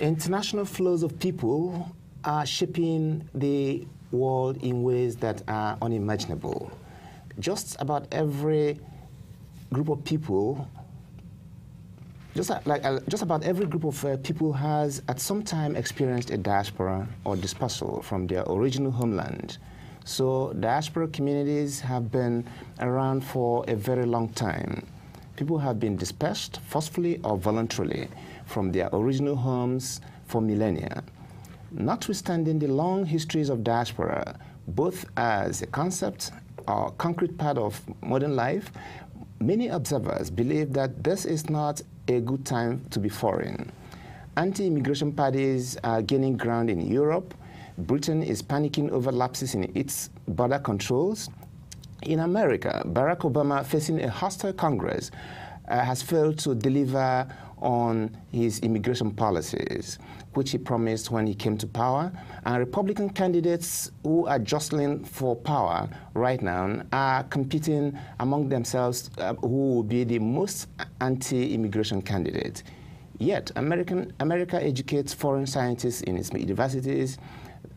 International flows of people are shaping the world in ways that are unimaginable. Just about every group of people, just about every group of people has at some time experienced a diaspora or dispersal from their original homeland. So diaspora communities have been around for a very long time. People have been dispersed forcefully or voluntarily from their original homes for millennia. Notwithstanding the long histories of diaspora, both as a concept or concrete part of modern life, many observers believe that this is not a good time to be foreign. Anti-immigration parties are gaining ground in Europe. Britain is panicking over lapses in its border controls. In America, Barack Obama, facing a hostile Congress, has failed to deliver on his immigration policies, which he promised when he came to power. And Republican candidates who are jostling for power right now are competing among themselves who will be the most anti-immigration candidate. Yet, America educates foreign scientists in its universities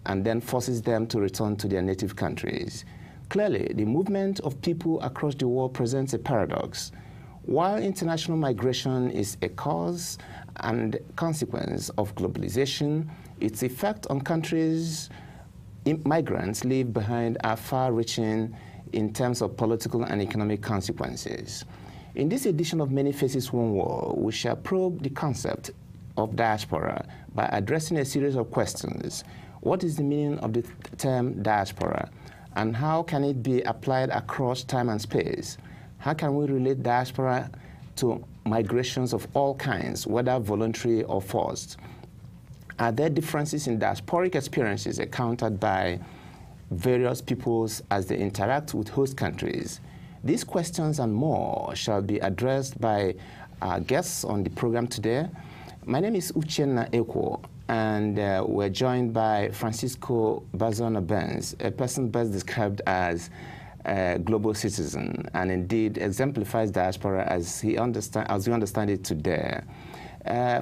and then forces them to return to their native countries. Clearly, the movement of people across the world presents a paradox. While international migration is a cause and consequence of globalization, its effect on countries migrants leave behind are far-reaching in terms of political and economic consequences. In this edition of Many Faces, One World, we shall probe the concept of diaspora by addressing a series of questions. What is the meaning of the term diaspora? And how can it be applied across time and space? How can we relate diaspora to migrations of all kinds, whether voluntary or forced? Are there differences in diasporic experiences encountered by various peoples as they interact with host countries? These questions and more shall be addressed by our guests on the program today. My name is Uchenna Ekwo, and we're joined by Francisco Bazona-Benz, a person best described as a global citizen, and indeed exemplifies diaspora as we understand it today.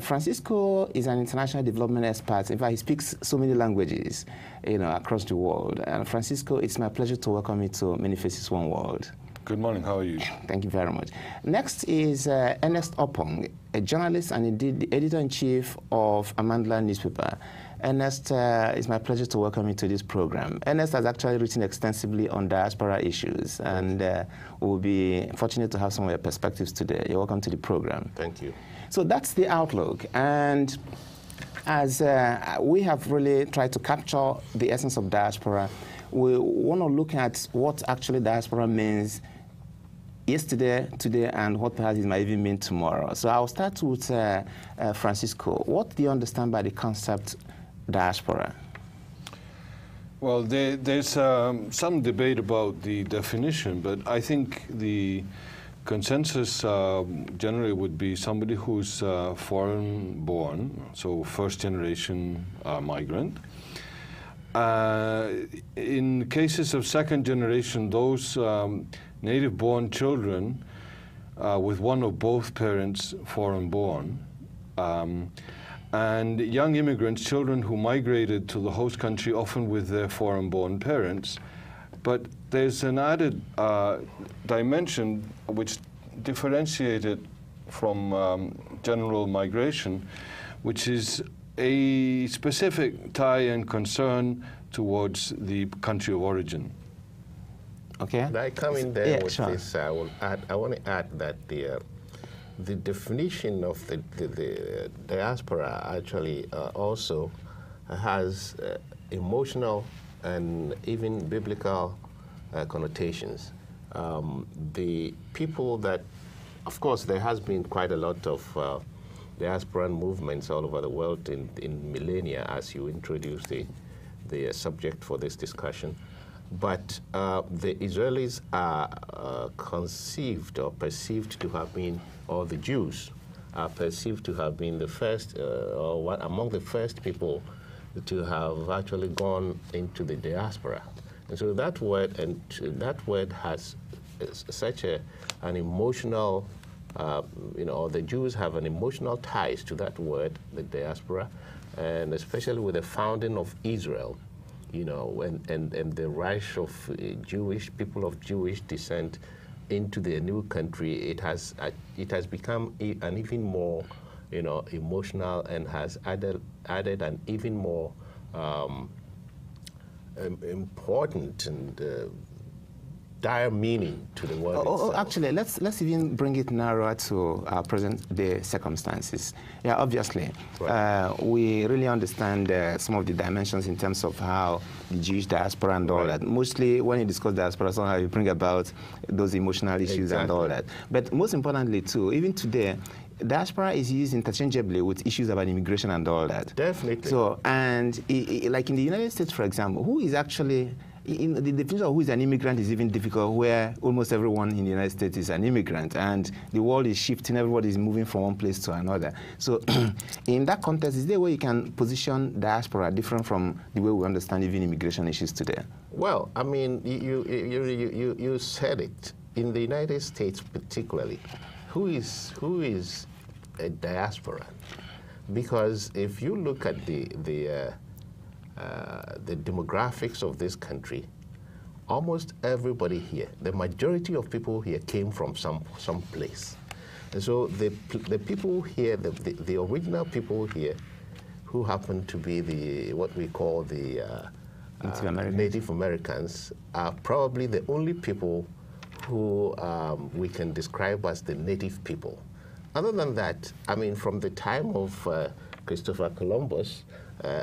Francisco is an international development expert. In fact, he speaks so many languages, across the world. And Francisco, it's my pleasure to welcome you to Many Faces, One World. Good morning. How are you? Thank you very much. Next is Ernest Opong, a journalist and indeed the editor-in-chief of Amandla newspaper. Ernest, it's my pleasure to welcome you to this program. Ernest has actually written extensively on diaspora issues, and we'll be fortunate to have some of your perspectives today. You're welcome to the program. Thank you. So that's the outlook. And as we have really tried to capture the essence of diaspora, we want to look at what actually diaspora means yesterday, today, and what perhaps it might even mean tomorrow. So I'll start with Francisco. What do you understand by the concept diaspora? Well, there's some debate about the definition, but I think the consensus generally would be somebody who's foreign-born, so first-generation migrant. In cases of second generation, those native-born children with one or both parents foreign-born, and young immigrants, children who migrated to the host country, often with their foreign-born parents. But there's an added dimension which differentiated from general migration, which is a specific tie and concern towards the country of origin. Okay. Can I come in there with sure. this? I want to add that the definition of the diaspora actually also has emotional and even biblical connotations. The people that, of course, there has been quite a lot of diaspora movements all over the world in millennia, as you introduced the subject for this discussion. But the Israelis are conceived or perceived to have been, or the Jews are perceived to have been the first, or one among the first people to have actually gone into the diaspora. And so that word has such an emotional you know, the Jews have an emotional ties to that word, the diaspora, and especially with the founding of Israel, you know, and the rush of Jewish people of Jewish descent into the new country, it has become an even more, you know, emotional, and has added an even more important and dire meaning to the word itself. Actually, let's even bring it narrower to our present-day circumstances. Yeah, obviously, Right. we really understand some of the dimensions in terms of how the Jewish diaspora and all Right. that. Mostly, when you discuss diaspora, somehow you bring about those emotional issues and all that. But most importantly, too, even today, diaspora is used interchangeably with issues about immigration and all that. Definitely. So, and like in the United States, for example, who is actually in the definition of who is an immigrant is even difficult, where almost everyone in the United States is an immigrant, and the world is shifting, everybody is moving from one place to another. So in that context, is there a way you can position diaspora different from the way we understand even immigration issues today? Well, I mean, you said it. In the United States particularly, who is a diaspora? Because if you look at the demographics of this country, almost everybody here, the majority of people here came from some place. And so the people here, the original people here, who happen to be what we call the Native Americans, are probably the only people who we can describe as the native people. Other than that, I mean, from the time of Christopher Columbus,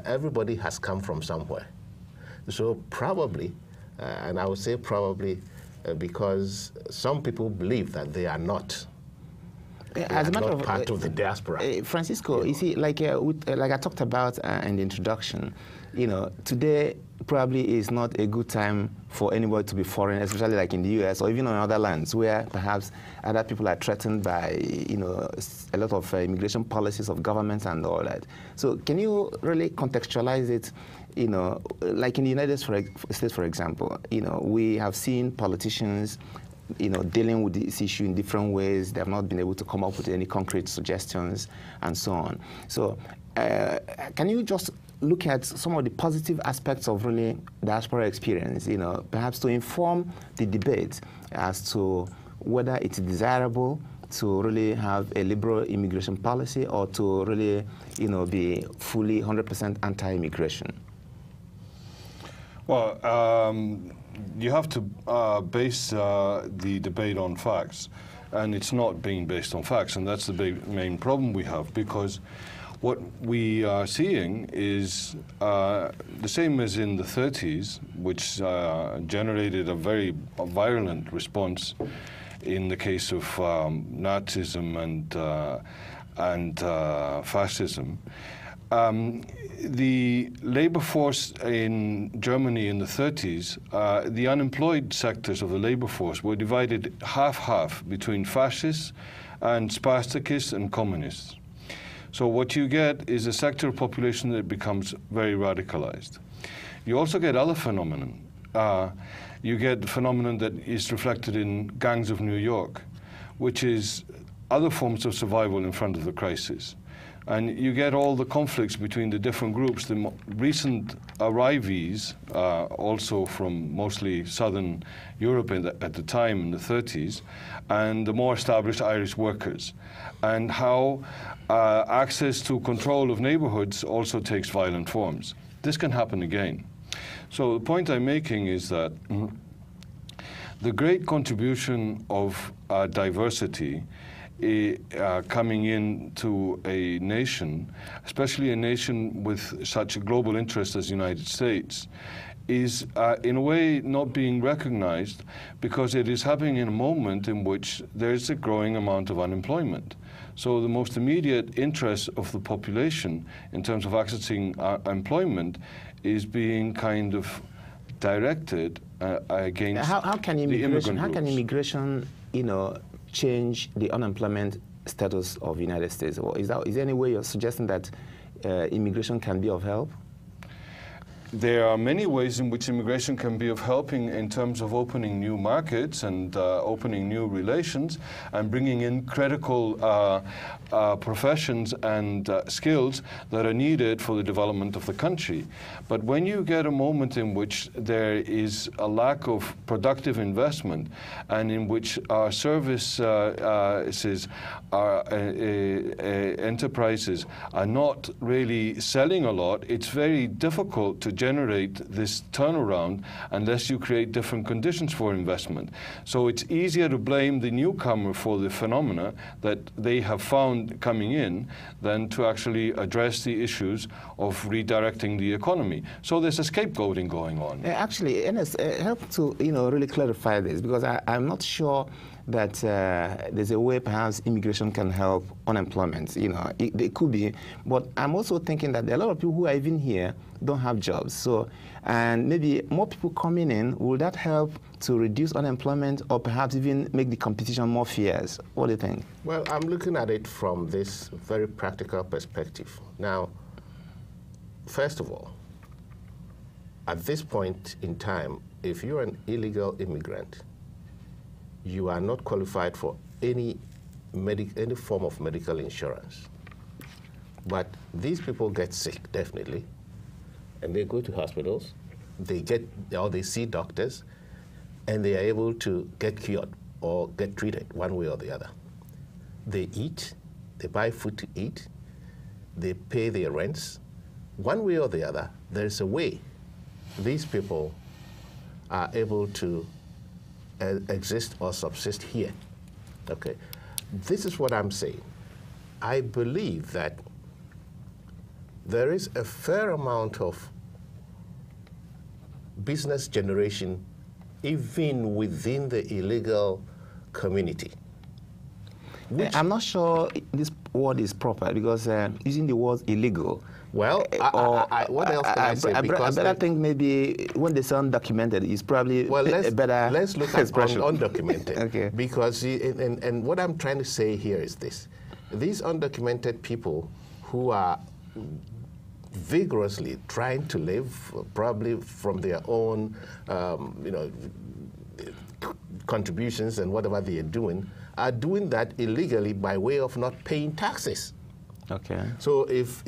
everybody has come from somewhere. So probably, and I would say probably, because some people believe that they are not. As a matter of part of the diaspora. Francisco, you see, like I talked about in the introduction, you know, today probably is not a good time for anybody to be foreign, especially like in the U.S. or even on other lands where perhaps other people are threatened by, you know, a lot of immigration policies of governments and all that. So can you really contextualize it, you know, like in the United States, for example, you know, we have seen politicians, you know, dealing with this issue in different ways. They have not been able to come up with any concrete suggestions and so on. So can you just look at some of the positive aspects of really diaspora experience, you know, perhaps to inform the debate as to whether it's desirable to really have a liberal immigration policy or to really, you know, be fully 100% anti-immigration? Well, you have to base the debate on facts, and it's not being based on facts, and that's the main problem we have, because what we are seeing is the same as in the 30s, which generated a very virulent response in the case of Nazism and fascism. The labor force in Germany in the 30s, the unemployed sectors of the labor force were divided half-half between fascists and spastikists and communists. So what you get is a sector of population that becomes very radicalized. You also get other phenomenon. You get the phenomenon that is reflected in gangs of New York, which is other forms of survival in front of the crisis. And you get all the conflicts between the different groups. The recent arrivees, also from mostly Southern Europe at the time in the 30s, and the more established Irish workers, and how access to control of neighborhoods also takes violent forms. This can happen again. So the point I'm making is that the great contribution of diversity coming into a nation, especially a nation with such a global interest as the United States, is in a way not being recognized because it is happening in a moment in which there is a growing amount of unemployment. So the most immediate interest of the population in terms of accessing employment is being kind of directed against how can immigration, the how can groups. immigration, you know, change the unemployment status of the United States? Or is there any way you're suggesting that immigration can be of help? there are many ways in which immigration can be of helping in terms of opening new markets and opening new relations and bringing in critical professions and skills that are needed for the development of the country. But when you get a moment in which there is a lack of productive investment and in which our services, our enterprises are not really selling a lot, it's very difficult to generate this turnaround unless you create different conditions for investment. So it's easier to blame the newcomer for the phenomena that they have found coming in than to actually address the issues of redirecting the economy. So there's a scapegoating going on. Actually, Ernest, help to really clarify this, because I'm not sure that there's a way perhaps immigration can help unemployment. It could be, but I'm also thinking that there are a lot of people who are even here don't have jobs. So, and maybe more people coming in, will that help to reduce unemployment or perhaps even make the competition more fierce? What do you think? Well, I'm looking at it from this very practical perspective. Now, first of all, at this point in time, if you're an illegal immigrant, you are not qualified for any form of medical insurance. But these people get sick, definitely, and they go to hospitals, they see doctors, and they are able to get cured or get treated one way or the other. They eat, they buy food to eat, they pay their rents. One way or the other, there's a way these people are able to exist or subsist here. Okay, this is what I'm saying. I believe that there is a fair amount of business generation even within the illegal community. I'm not sure this word is proper, because using the word illegal. Well, what else can I say? I better think maybe when they say undocumented is probably a better let's look at undocumented. Okay. Because, and what I'm trying to say here is this. These undocumented people who are vigorously trying to live, probably from their own, contributions and whatever they are doing that illegally by way of not paying taxes. Okay. So if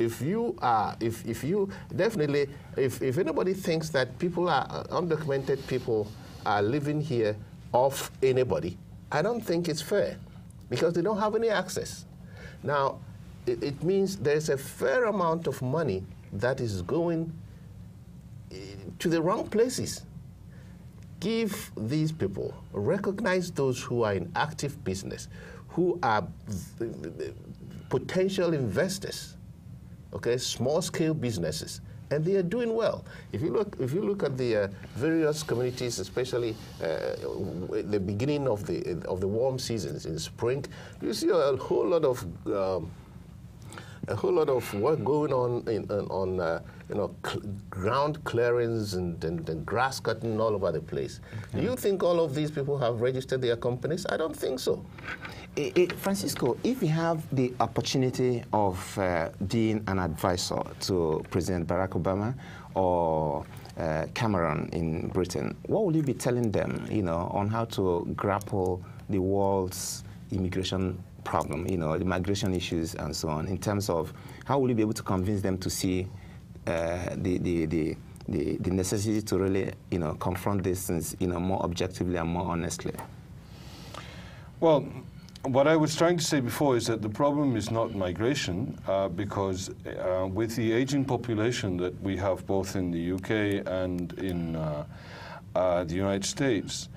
anybody thinks that people are undocumented people are living here off anybody, I don't think it's fair, because they don't have any access. Now, it means there's a fair amount of money that is going to the wrong places. Give these people, recognize those who are in active business, who are potential investors, okay, small-scale businesses, and they are doing well. If you look at the various communities, especially the beginning of the warm seasons in spring, you see a whole lot of work going on ground clearings and grass cutting all over the place. Do you think all of these people have registered their companies? I don't think so. Francisco, if you have the opportunity of being an advisor to President Barack Obama or Cameron in Britain, what will you be telling them, on how to grapple the world's immigration problem, the migration issues and so on, in terms of how will you be able to convince them to see the necessity to really, confront these things, more objectively and more honestly? Well, what I was trying to say before is that the problem is not migration, because with the aging population that we have both in the UK and in the United States,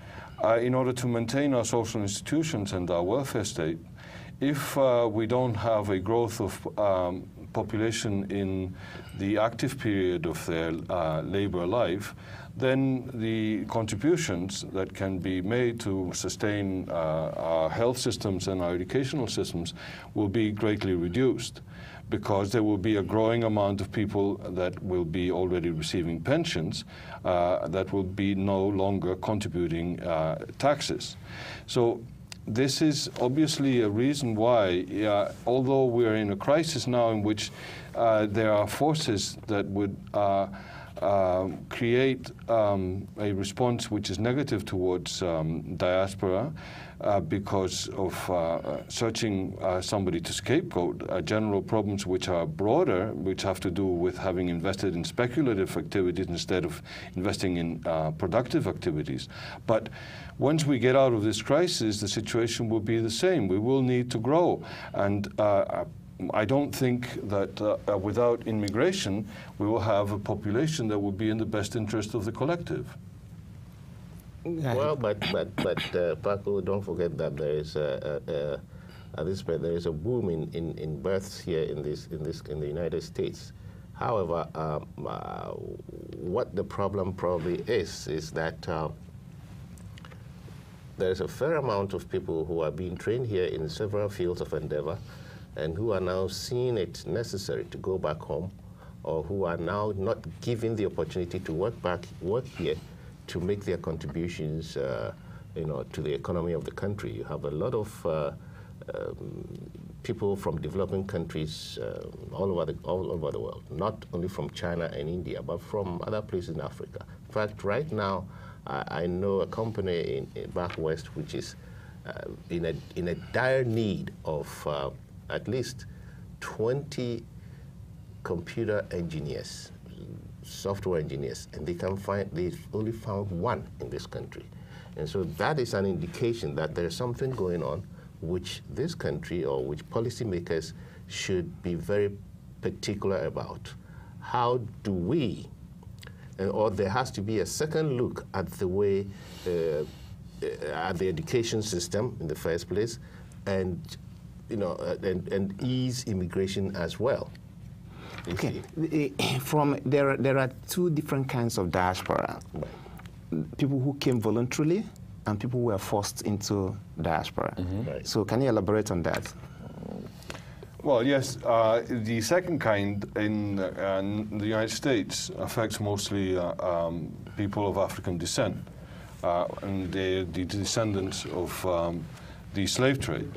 in order to maintain our social institutions and our welfare state, if we don't have a growth of population in the active period of their labor life, then the contributions that can be made to sustain our health systems and our educational systems will be greatly reduced, because there will be a growing amount of people that will be already receiving pensions that will be no longer contributing taxes. So this is obviously a reason why, although we are in a crisis now in which there are forces that would create a response which is negative towards diaspora because of searching somebody to scapegoat general problems which are broader, which have to do with having invested in speculative activities instead of investing in productive activities. But once we get out of this crisis, the situation will be the same. We will need to grow. And I don't think that without immigration, we will have a population that will be in the best interest of the collective. Well, but Paco, don't forget that there is at this point there is a boom in births here in the United States. However, what the problem probably is that there is a fair amount of people who are being trained here in several fields of endeavor, and who are now seeing it necessary to go back home, or who are now not given the opportunity to work here to make their contributions, to the economy of the country. You have a lot of people from developing countries all over the world, not only from China and India, but from other places in Africa. In fact, right now, I know a company back west which is in a dire need of at least 20 computer engineers, software engineers, and they've only found one in this country. And so that is an indication that there's something going on which this country or which policymakers should be very particular about. How do we, or there has to be a second look at the way, at the education system in the first place, and and ease immigration as well. Okay. There are two different kinds of diaspora. People who came voluntarily and people who were forced into diaspora. Mm-hmm. Right. So can you elaborate on that? Well, yes. The second kind in the United States affects mostly people of African descent, and they're the descendants of the slave trade.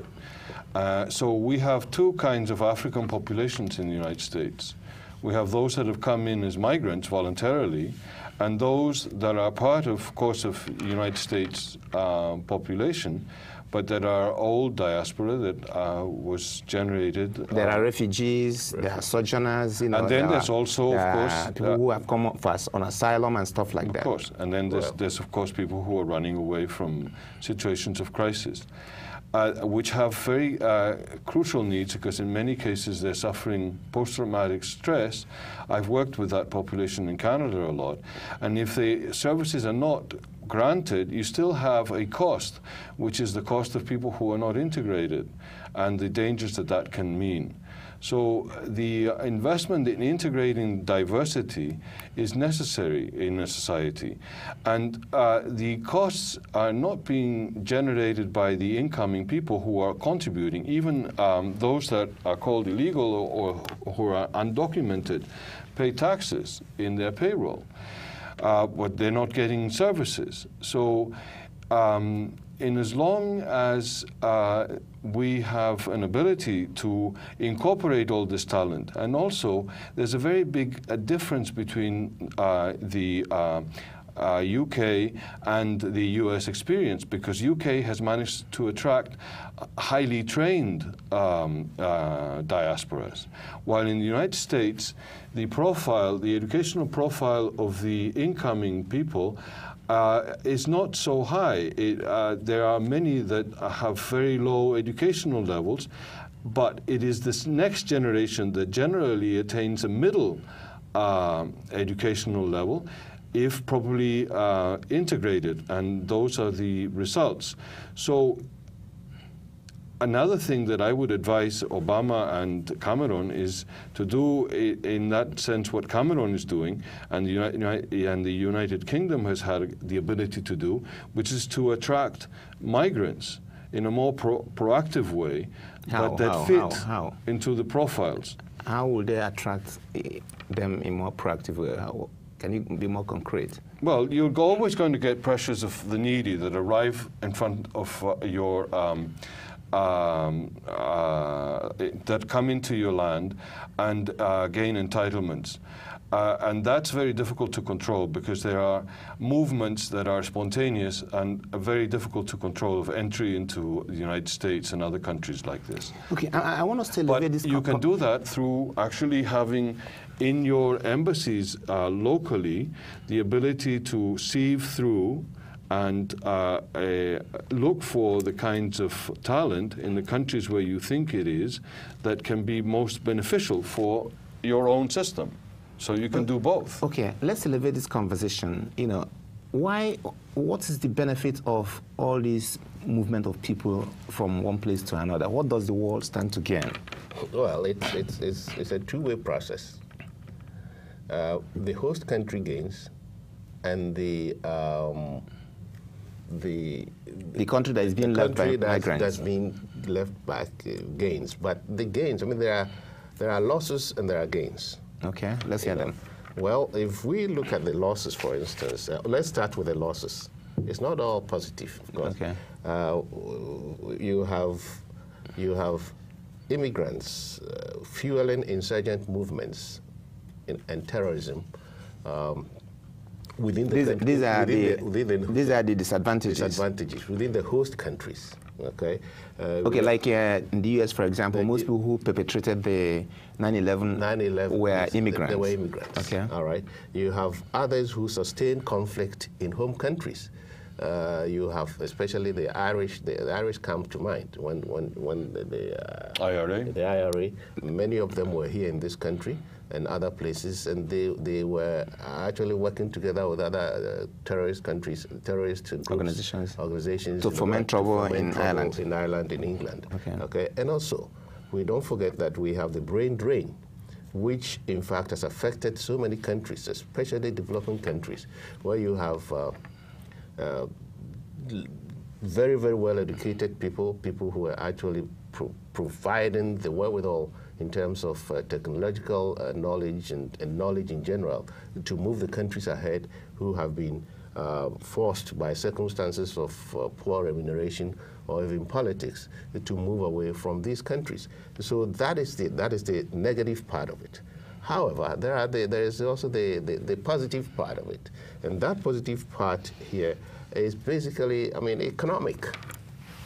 So we have two kinds of African populations in the United States. We have those that have come in as migrants voluntarily, and those that are part of course, of the United States population, but that are old diaspora that was generated. There are refugees, there are sojourners, and then there's also, of course, people who have come up on asylum and stuff like that. Of course, and then there's of course people who are running away from situations of crisis. Which have very crucial needs, because in many cases they're suffering post-traumatic stress. I've worked with that population in Canada a lot, and if the services are not granted, you still have a cost, which is the cost of people who are not integrated, and the dangers that that can mean. So the investment in integrating diversity is necessary in a society. And the costs are not being generated by the incoming people who are contributing, even those that are called illegal or who are undocumented pay taxes in their payroll, but they're not getting services. So in as long as we have an ability to incorporate all this talent, and also there's a very big difference between the UK and the US experience, because UK has managed to attract highly trained diasporas, while in the United States the educational profile of the incoming people is not so high. There are many that have very low educational levels, but it is this next generation that generally attains a middle educational level if properly integrated, and those are the results. So another thing that I would advise Obama and Cameron is to do, in that sense, what Cameron is doing, and the United Kingdom has had the ability to do, which is to attract migrants in a more proactive way, but that fit into the profiles. How will they attract them in a more proactive way? Can you be more concrete? Well, you're always going to get pressures of the needy that arrive in front of your that come into your land and gain entitlements. And that's very difficult to control because there are movements that are spontaneous and very difficult to control of entry into the United States and other countries like this. Okay, I want us to elevate this. But you can do that through actually having in your embassies locally the ability to sieve through and look for the kinds of talent in the countries where you think it is that can be most beneficial for your own system. So you can do both. Okay, let's elevate this conversation. You know, what is the benefit of all this movement of people from one place to another? What does the world stand to gain? Well, it's a two-way process. The host country gains, and the country that is being left by migrants. That's being left back gains. But the gains, I mean, there are losses and there are gains. Okay, let's hear them. Well, if we look at the losses, for instance, let's start with the losses. It's not all positive, of course. Okay. You have immigrants fueling insurgent movements and terrorism within the country. These are the disadvantages. Disadvantages within the host countries. Okay. Okay, like in the U.S., for example, most people who perpetrated the 9/11 were immigrants. They were immigrants. Okay. All right. You have others who sustain conflict in home countries. You have especially the Irish. The Irish come to mind when the IRA. The IRA. Many of them were here in this country and other places, and they were actually working together with other terrorist countries, terrorist groups, organizations to foment trouble in Ireland. In Ireland, in England. Okay. Okay. And also, we don't forget that we have the brain drain, which in fact has affected so many countries, especially developing countries, where you have very, very well-educated people who are actually providing the wherewithal in terms of technological knowledge and knowledge in general to move the countries ahead, who have been forced by circumstances of poor remuneration or even politics to move away from these countries. So that is the negative part of it. However, there is also the positive part of it. And that positive part here is basically, I mean, economic,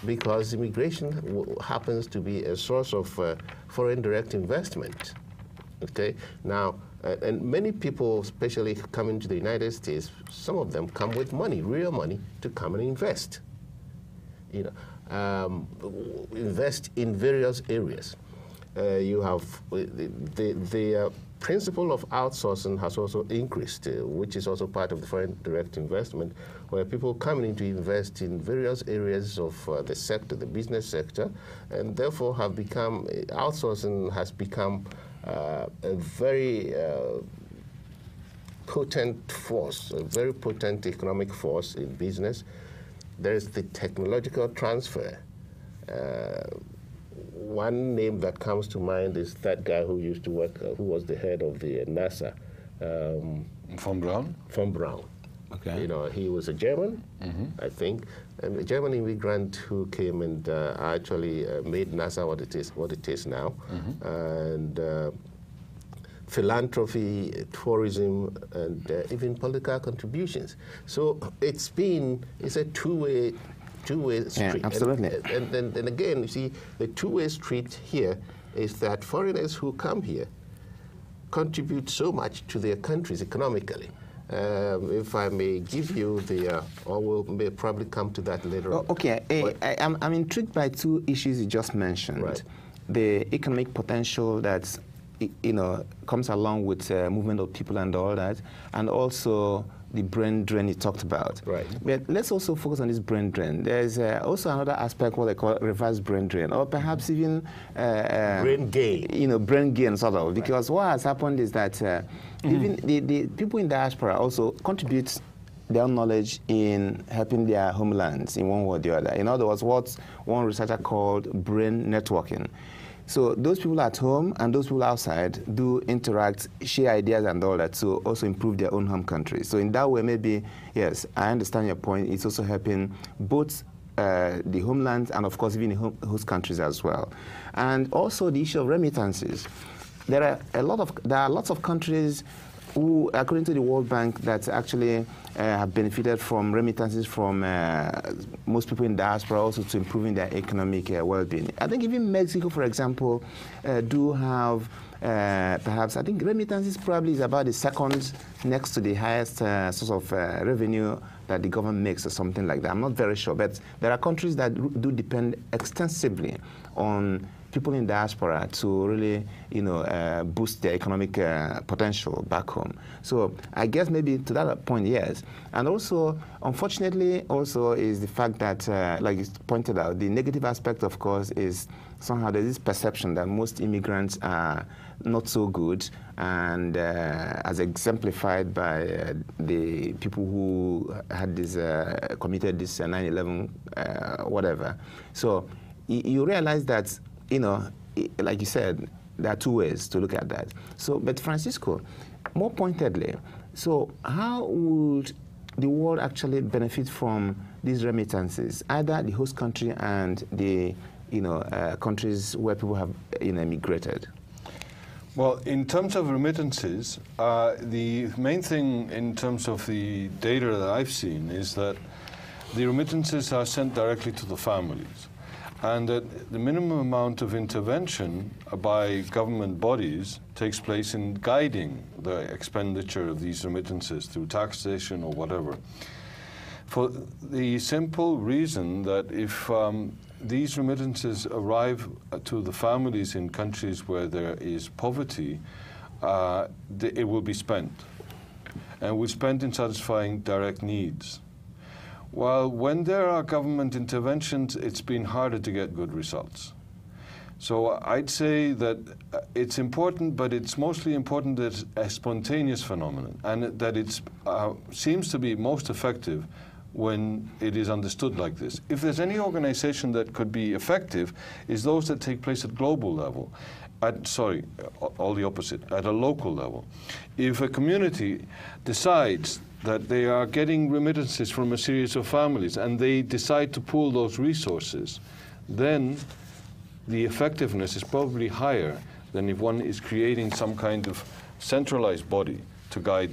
because immigration happens to be a source of foreign direct investment. Okay? Now, and many people, especially coming to the United States, some of them come with money, real money, to come and invest. You know, invest in various areas. You have the principle of outsourcing has also increased, which is also part of the foreign direct investment, where people coming in to invest in various areas of the sector, the business sector, and therefore have become, outsourcing has become a very potent force, a very potent economic force in business. There's the technological transfer. One name that comes to mind is that guy who used to work, who was the head of the NASA. Von Braun? Von Braun. Okay. You know, he was a German, I think, and a German immigrant who came and actually made NASA what it is now. And philanthropy, tourism, and even political contributions. So it's a two-way street. Yeah, absolutely. And again, you see, the two-way street here is that foreigners who come here contribute so much to their countries economically. If I may give you the, or we'll may probably come to that later on. Okay, I'm intrigued by two issues you just mentioned. Right. The economic potential that comes along with movement of people and all that, and also the brain drain you talked about. Right. But let's also focus on this brain drain. There's also another aspect, what they call reverse brain drain, or perhaps even brain gain. Brain gain sort of. Because what has happened is that even the people in diaspora also contribute their knowledge in helping their homelands in one way or the other. In other words, what one researcher called brain networking. So those people at home and those people outside do interact, share ideas and all that, to also improve their own home country. So in that way, maybe, yes, I understand your point. It's also helping both the homelands and, of course, even the host countries as well. And also the issue of remittances. There are lots of countries who, according to the World Bank, that actually have benefited from remittances from most people in diaspora, also to improving their economic well-being. I think even Mexico, for example, do have perhaps, I think remittances probably is about the second next to the highest source of revenue that the government makes or something like that. I'm not very sure, but there are countries that do depend extensively on people in diaspora to really, boost their economic potential back home. So I guess maybe to that point, yes. And also, unfortunately, also is the fact that, like you pointed out, the negative aspect, of course, is somehow there's this perception that most immigrants are not so good, and as exemplified by the people who had this committed this 9/11 whatever. So you realize that, like you said, there are two ways to look at that. So, but Francisco, more pointedly, so how would the world actually benefit from these remittances, either the host country and the countries where people have immigrated? Well, in terms of remittances, the main thing in terms of the data that I've seen is that the remittances are sent directly to the families, and that the minimum amount of intervention by government bodies takes place in guiding the expenditure of these remittances through taxation or whatever. For the simple reason that if these remittances arrive to the families in countries where there is poverty, it will be spent, and will be spent in satisfying direct needs. While when there are government interventions, it's been harder to get good results. So I'd say that it's important, but it's mostly important that it's a spontaneous phenomenon, and that it seems to be most effective when it is understood like this. If there's any organization that could be effective, is those that take place at global level. All the opposite, at a local level. If a community decides that they are getting remittances from a series of families and they decide to pool those resources, then the effectiveness is probably higher than if one is creating some kind of centralized body to guide.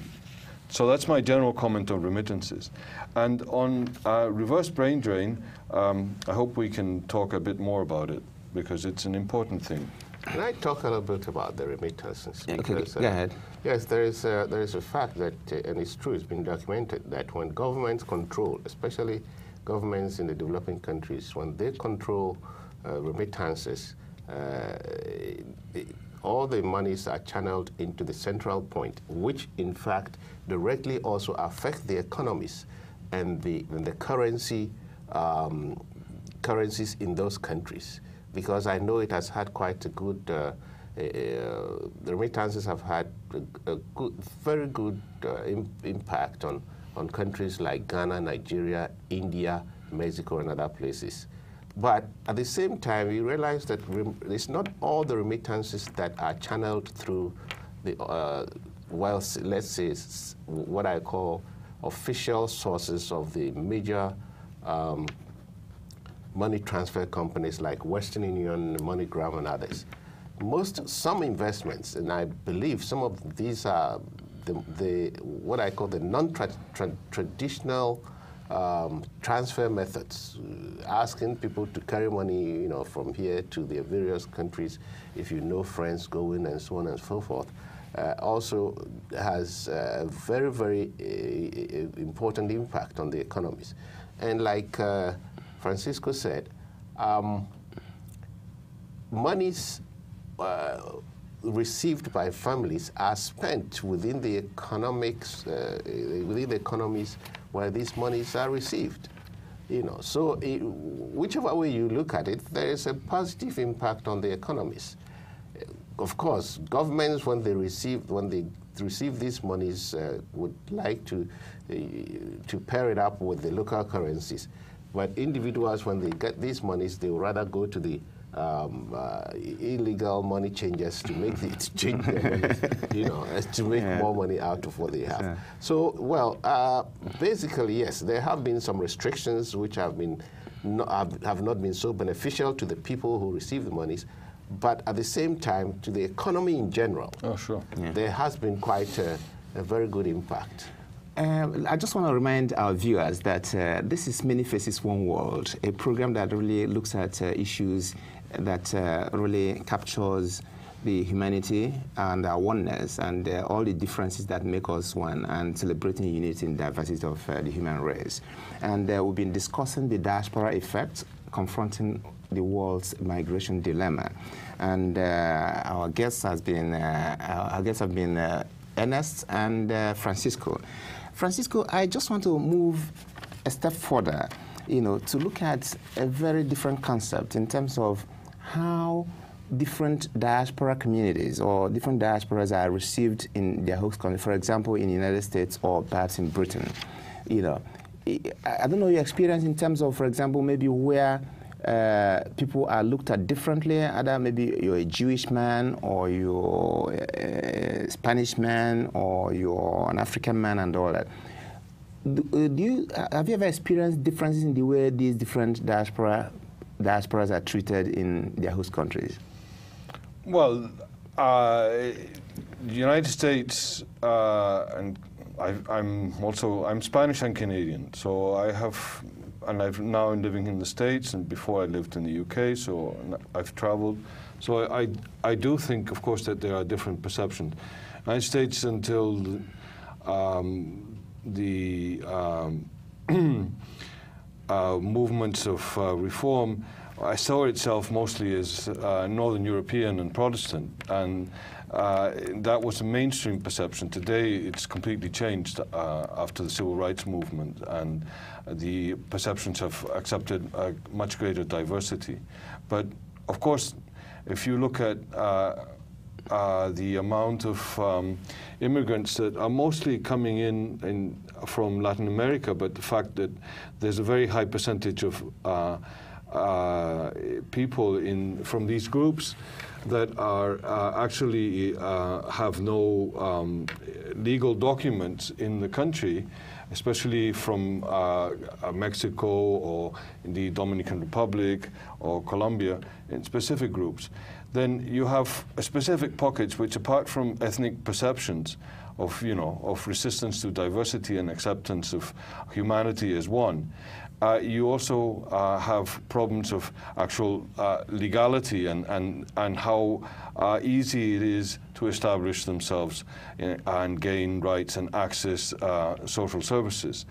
So that's my general comment on remittances. And on reverse brain drain, I hope we can talk a bit more about it, because it's an important thing. Can I talk a little bit about the remittances? Because, go ahead. Yes, there is a fact that, and it's true, it's been documented, that when governments control, especially governments in the developing countries, when they control remittances, all the monies are channeled into the central point, which in fact directly also affect the economies and the currencies in those countries. Because I know it has had quite a good, the remittances have had a very good impact on countries like Ghana, Nigeria, India, Mexico, and other places. But at the same time, we realize that it's not all the remittances that are channeled through the, well, let's say, what I call official sources of the major money transfer companies like Western Union, MoneyGram, and others. Some investments, and I believe some of these are what I call the non-traditional transfer methods, asking people to carry money, from here to the various countries, if you know friends going and so on and so forth, also has a very, very important impact on the economies. And like Francisco said, monies received by families are spent within the economics, within the economies where these monies are received. So whichever way you look at it, there is a positive impact on the economies. Of course, governments, when they receive these monies, would like to pair it up with the local currencies. But individuals, when they get these monies, they would rather go to the illegal money changers to make the exchange their money, to make more money out of what they have. Yeah. So, well, basically, yes, there have been some restrictions which have not been so beneficial to the people who receive the monies, but at the same time, to the economy in general. Oh, sure. Yeah. There has been quite a very good impact. I just want to remind our viewers that this is Many Faces, One World, a program that really looks at issues that really captures the humanity and our oneness and all the differences that make us one, and celebrating unity and diversity of the human race. And we've been discussing the diaspora effect, confronting the world's migration dilemma. And our guests have been Ernest and Francisco. Francisco, I just want to move a step further, to look at a very different concept in terms of how different diaspora communities or different diasporas are received in their host country, for example, in the United States or perhaps in Britain. I don't know your experience in terms of, for example, maybe where people are looked at differently, either maybe you're a Jewish man or you're a Spanish man or you're an African man and all that. Have you ever experienced differences in the way these different diasporas are treated in their host countries? Well, the United States, and I'm Spanish and Canadian, so I'm now living in the States, and before I lived in the UK, so I've traveled. So I do think, of course, that there are different perceptions. United States, until the movements of reform, I saw itself mostly as Northern European and Protestant, and that was a mainstream perception. Today, it's completely changed after the Civil Rights Movement, and the perceptions have accepted a much greater diversity. But of course, if you look at the amount of immigrants that are mostly coming in from Latin America, but the fact that there's a very high percentage of people from these groups that are actually have no legal documents in the country, especially from Mexico or in the Dominican Republic or Colombia, in specific groups, then you have specific pockets which, apart from ethnic perceptions of, of resistance to diversity and acceptance of humanity as one, you also have problems of actual legality and how easy it is to establish themselves and gain rights and access social services.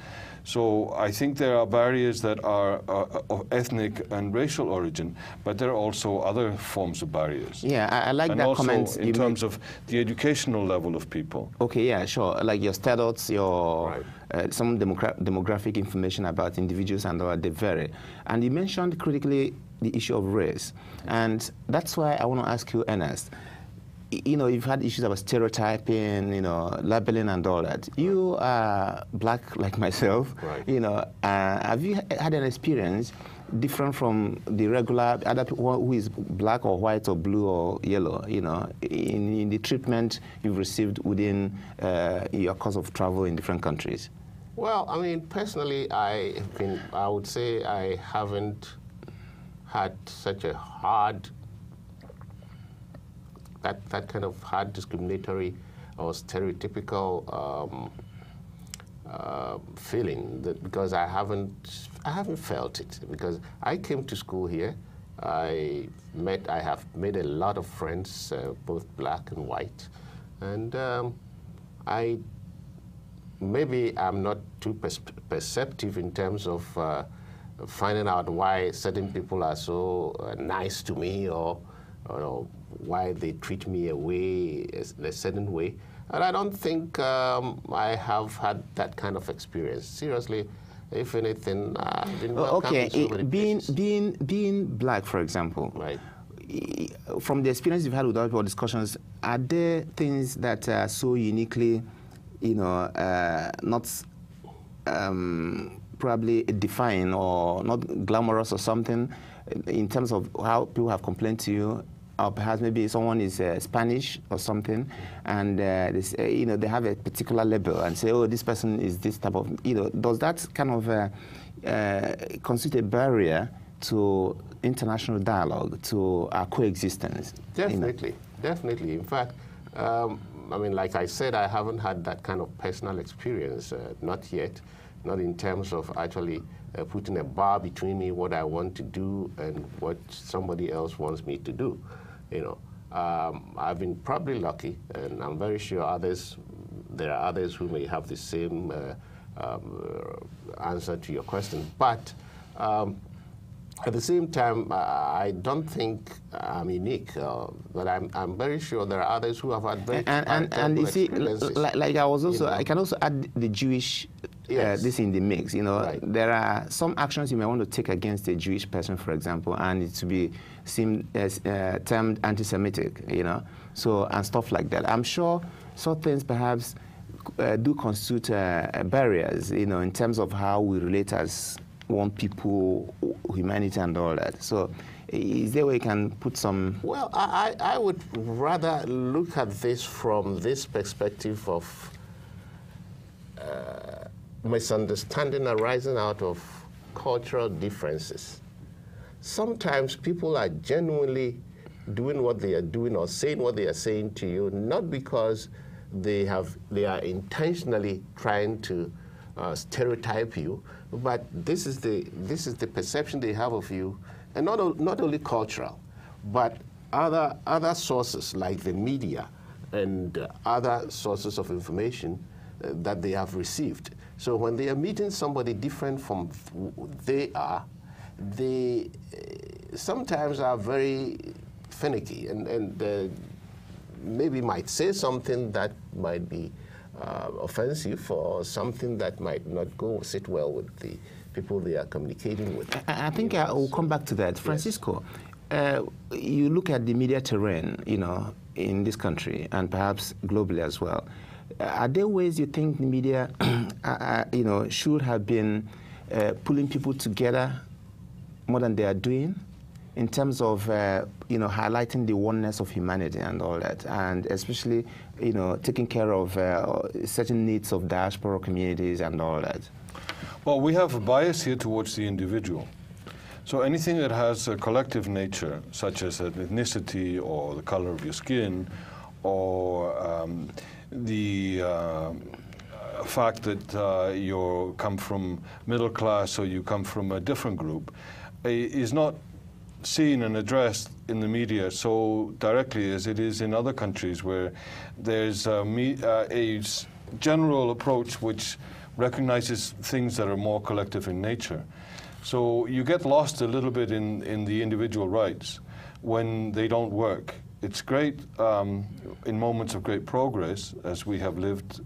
So I think there are barriers that are of ethnic and racial origin, but there are also other forms of barriers. Yeah, I like and that also comment. in terms of the educational level of people. Okay, yeah, sure. Like your status, your Right. some demographic information about individuals and all, they vary. And you mentioned critically the issue of race. And that's why I want to ask you, Ernest, you've had issues about stereotyping, labeling and all that. You are black like myself, Right. Have you had an experience different from the regular other people who is black or white or blue or yellow, in the treatment you've received within your course of travel in different countries? Well, I mean, personally, I would say I haven't had such a hard, that kind of hard discriminatory or stereotypical feeling, because I haven't felt it, because I came to school here. I have made a lot of friends, both black and white, and maybe I'm not too perceptive in terms of finding out why certain people are so nice to me, or why they treat me in a certain way. And I don't think I have had that kind of experience. Seriously, if anything, I've been welcomed in so many places. Being black, for example, Right. From the experience you've had with other people discussions, are there things that are so uniquely, not probably defying or not glamorous or something, in terms of how people have complained to you? Or perhaps maybe someone is Spanish or something, and they have a particular label and say, oh, this person is this type of, does that kind of constitute a barrier to international dialogue, to our coexistence? Definitely, definitely. In fact, I mean, like I said, I haven't had that kind of personal experience, not yet, not in terms of actually putting a bar between me, what I want to do and what somebody else wants me to do. You know, I've been probably lucky, and I'm very sure there are others who may have the same answer to your question. But at the same time, I don't think I'm unique, but I'm very sure there are others who have had very and you see, like I was also, I can also add the Jewish this in the mix. You know, there are some actions you may want to take against a Jewish person, for example, and it to be termed anti-Semitic. You know, so and stuff like that. I'm sure some things perhaps do constitute barriers. You know, in terms of how we relate as one people, humanity, and all that. So, is there a way you can put some? Well, I would rather look at this from this perspective of misunderstanding arising out of cultural differences. Sometimes people are genuinely doing what they are doing or saying what they are saying to you, not because they are intentionally trying to stereotype you, but this is the perception they have of you, and not only cultural, but other sources like the media and other sources of information that they have received. So when they are meeting somebody different from they are, they sometimes are very finicky and maybe might say something that might be offensive or something that might not sit well with the people they are communicating with. I think I will come back to that. Francisco, you look at the media terrain, you know, in this country and perhaps globally as well. Are there ways you think the media, you know, should have been pulling people together more than they are doing, in terms of you know, highlighting the oneness of humanity and all that, and especially, you know, taking care of certain needs of diaspora communities and all that? Well, we have a bias here towards the individual. So anything that has a collective nature, such as ethnicity or the color of your skin, or the fact that you come from middle class or you come from a different group, is not seen and addressed in the media so directly as it is in other countries, where there's a general approach which recognizes things that are more collective in nature. So you get lost a little bit in the individual rights when they don't work. It's great in moments of great progress, as we have lived,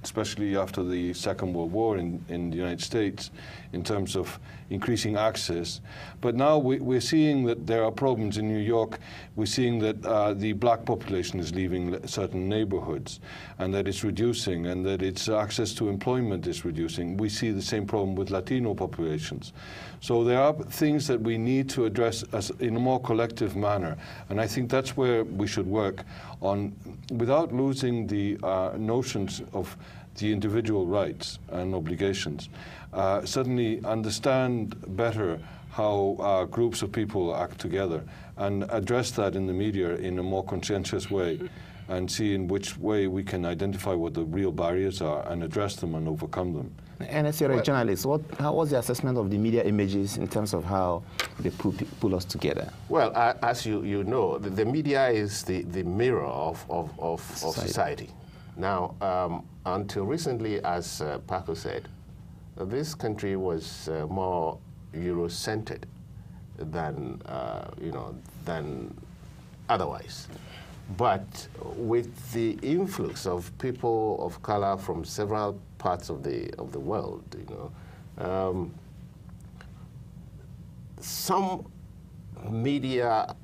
especially after the Second World War in the United States, in terms of increasing access. But now we're seeing that there are problems in New York. We're seeing that the black population is leaving certain neighborhoods, and that it's reducing, and that its access to employment is reducing. We see the same problem with Latino populations. So there are things that we need to address in a more collective manner, and I think that's where we should work on, without losing the notions of the individual rights and obligations. Certainly understand better how groups of people act together, and address that in the media in a more conscientious way, and see in which way we can identify what the real barriers are and address them and overcome them. And as you're a journalist, how was the assessment of the media images in terms of how they pull us together? Well, as you know, the media is the mirror of society. Now, until recently, as Paco said, this country was more Euro-centered than than otherwise. But with the influx of people of color from several parts of the world, some media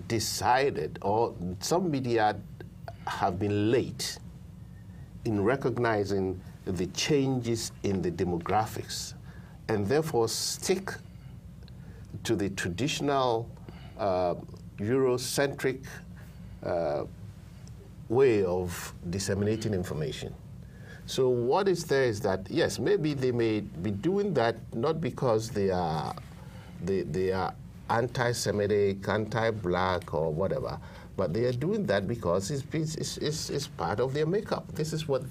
decided, or some media have been late in recognizing the changes in the demographics, and therefore stick to the traditional Eurocentric way of disseminating information. So what is there is that, yes, maybe they may be doing that not because they are anti-Semitic, anti-black, or whatever, But they are doing that because it's part of their makeup. This is what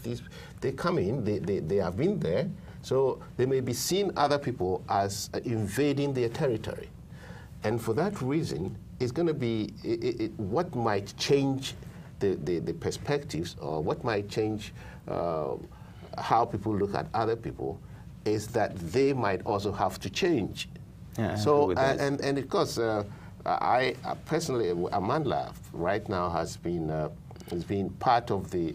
they come in, they have been there, so they may be seeing other people as invading their territory. And for that reason, it's going to be what might change the perspectives, or what might change how people look at other people, is that they might also have to change. Yeah, so, and of course, I personally, Amandla right now has been part of the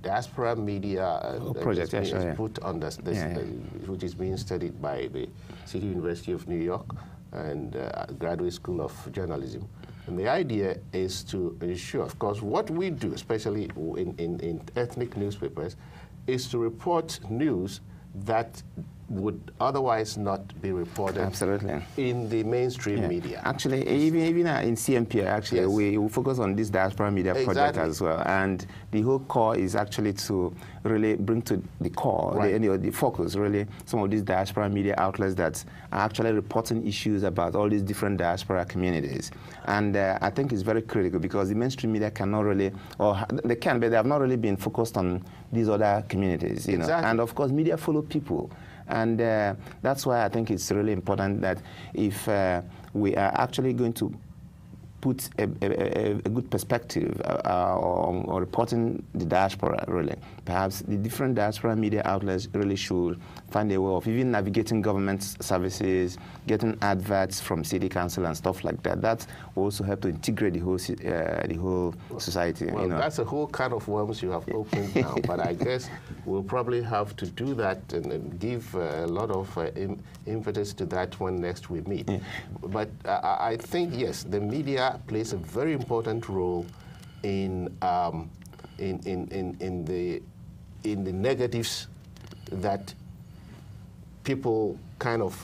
Diaspora media project, put on this, which is being studied by the City University of New York and Graduate School of Journalism. And the idea is to ensure, of course, what we do, especially in ethnic newspapers, is to report news that would otherwise not be reported in the mainstream media. Actually, even in CMPI, actually, we focus on this diaspora media project as well. And the whole core is actually to really bring to the core, the focus, really, some of these diaspora media outlets that are actually reporting issues about all these different diaspora communities. And I think it's very critical because the mainstream media cannot really, or they can, but they have not really been focused on these other communities, you know. And of course, media follow people. And that's why I think it's really important that if we are actually going to put a good perspective on reporting the diaspora, really, perhaps the different diaspora media outlets really should find a way of even navigating government services, getting adverts from city council and stuff like that. That will also help to integrate the whole society. Well, that's a whole can of worms you have opened now, but I guess we'll probably have to do that and give a lot of impetus to that when next we meet. But I think, yes, the media plays a very important role in the negatives that people kind of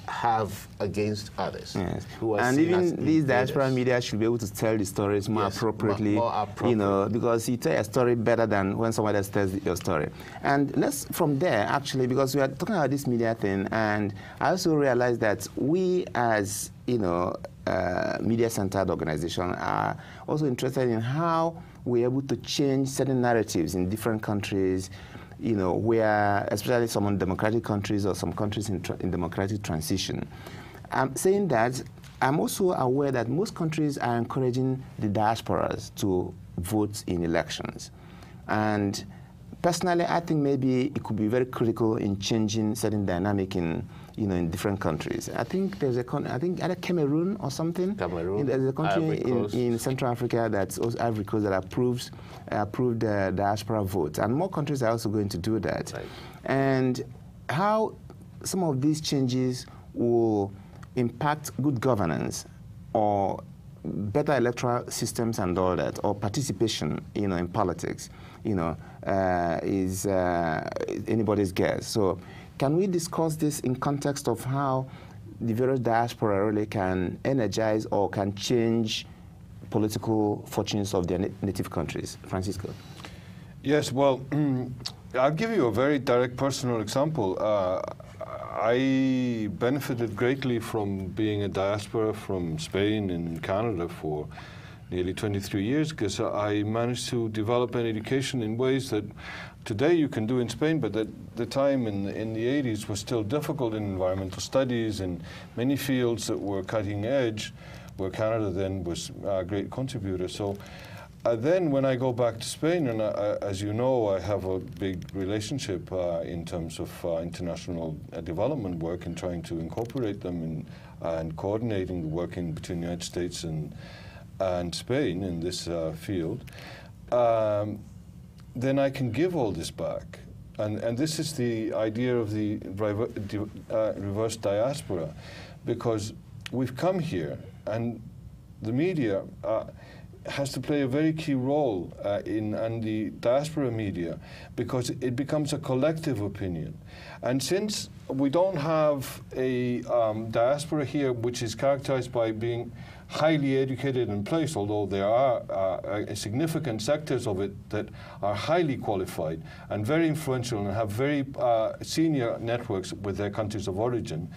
have against others. Who are and even these diaspora media should be able to tell the stories more appropriately, you know, because you tell a story better than when someone else tells your story. And let's, from there, actually, because we are talking about this media thing, and I also realized that we as, you know, media-centered organization are also interested in how we're able to change certain narratives in different countries, you know, where, especially some democratic countries or some countries in democratic transition. Saying that, I'm also aware that most countries are encouraging the diasporas to vote in elections. And personally, I think maybe it could be very critical in changing certain dynamic in, you know, in different countries. I think there's I think either Cameroon or something. Cameroon. There's a country in Central Africa that's also Ivory Coast that approved the diaspora vote, and more countries are also going to do that. Right. And how some of these changes will impact good governance or better electoral systems and all that, or participation, you know, in politics, you know, is anybody's guess. So can we discuss this in context of how the various diaspora really can energize or can change political fortunes of their native countries? Francisco. Yes, well, I'll give you a very direct personal example. I benefited greatly from being a diaspora from Spain and Canada for nearly 23 years, because I managed to develop an education in ways that today you can do in Spain, but at the time in the 80s was still difficult in environmental studies and many fields that were cutting edge, where Canada then was a great contributor. So then when I go back to Spain, and as you know, I have a big relationship in terms of international development work and trying to incorporate them and coordinating the work between the United States and Spain in this field, then I can give all this back. And this is the idea of the reverse diaspora, because we've come here and the media has to play a very key role in the diaspora media, because it becomes a collective opinion. And since we don't have a diaspora here which is characterized by being highly educated in place, although there are significant sectors of it that are highly qualified and very influential and have very senior networks with their countries of origin,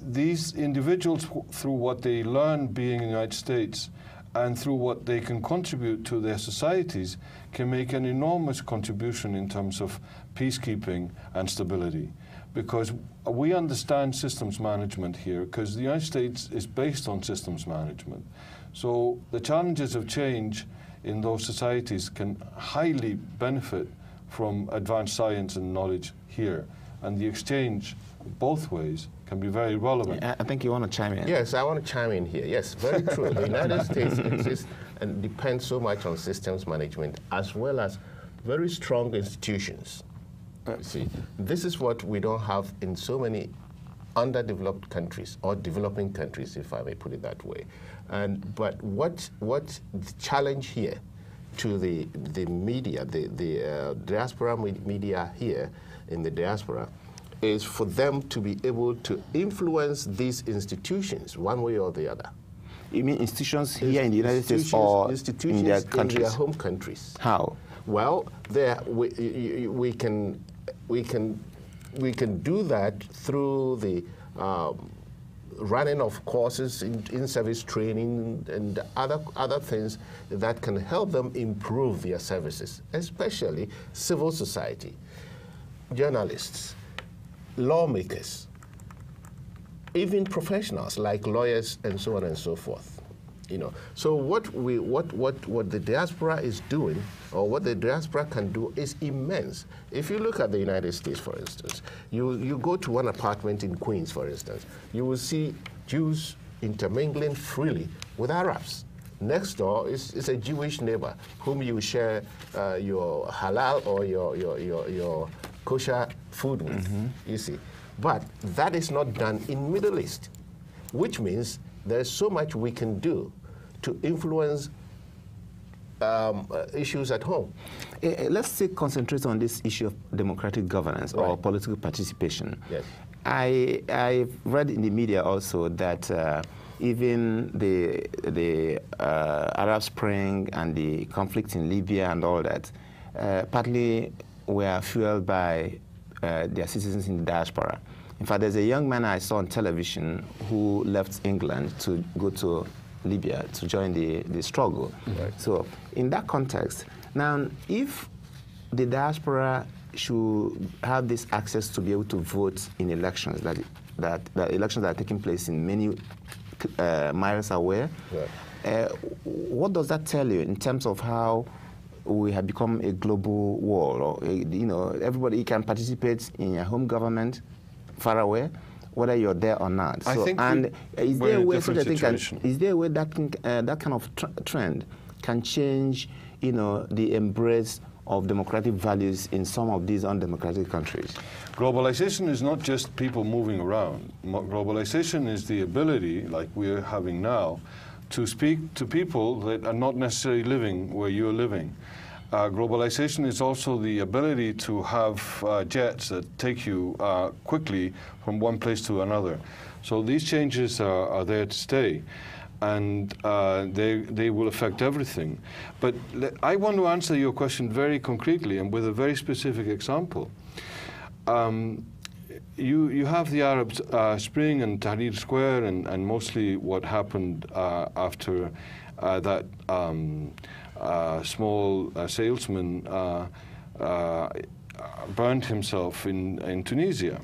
these individuals, through what they learn being in the United States and through what they can contribute to their societies, can make an enormous contribution in terms of peacekeeping and stability. Because we understand systems management here, because the United States is based on systems management. So the challenges of change in those societies can highly benefit from advanced science and knowledge here. And the exchange both ways can be very relevant. I think you want to chime in. Yes, I want to chime in here. Yes, very true. The United States exists and depends so much on systems management as well as very strong institutions. You see, this is what we don't have in so many underdeveloped countries or developing countries, if I may put it that way. But what the challenge here to the media, the diaspora media here in the diaspora, is for them to be able to influence these institutions one way or the other. You mean institutions here in the United States or in their countries? In their home countries. How? Well, we can do that through the running of courses in service training and other things that can help them improve their services, especially civil society, journalists, lawmakers, even professionals like lawyers and so on and so forth. You know, so what the diaspora is doing, or what the diaspora can do, is immense. If you look at the United States, for instance, you go to one apartment in Queens, for instance, you will see Jews intermingling freely with Arabs. Next door is a Jewish neighbor whom you share your halal or your kosher food with. You see, but that is not done in Middle East, which means there's so much we can do to influence issues at home. Let's concentrate on this issue of democratic governance or political participation. Yes. I've read in the media also that even the Arab Spring and the conflict in Libya and all that partly were fueled by their citizens in the diaspora. In fact, there's a young man I saw on television who left England to go to Libya to join the struggle. Right. So in that context, now if the diaspora should have this access to be able to vote in elections, that elections that are taking place in many miles away, what does that tell you in terms of how we have become a global world? Or you know, everybody can participate in your home government far away, whether you're there or not. I think is there a way that kind of trend can change, you know, the embrace of democratic values in some of these undemocratic countries? Globalization is not just people moving around. Globalization is the ability, like we're having now, to speak to people that are not necessarily living where you're living. Globalization is also the ability to have jets that take you quickly from one place to another. So these changes are there to stay, and they will affect everything. But I want to answer your question very concretely and with a very specific example. You have the Arab Spring and Tahrir Square and mostly what happened after that small salesman burned himself in Tunisia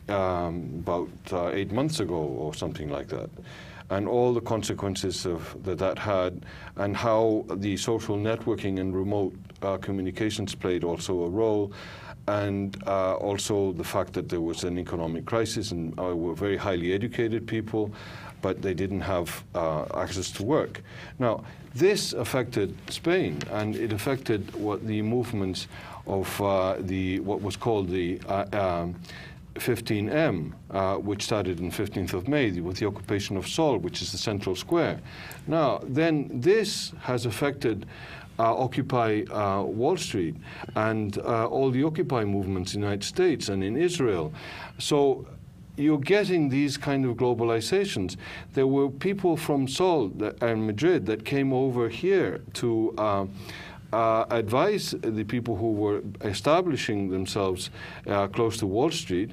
about 8 months ago or something like that, and all the consequences that had, and how the social networking and remote communications played also a role, and also the fact that there was an economic crisis and were very highly educated people, but they didn't have access to work. Now, this affected Spain, and it affected the movements of what was called the 15M, which started on 15th of May with the occupation of Sol, which is the central square. Now, then this has affected Occupy Wall Street and all the Occupy movements in the United States and in Israel. So you're getting these kind of globalizations. There were people from Sol and Madrid that came over here to advise the people who were establishing themselves close to Wall Street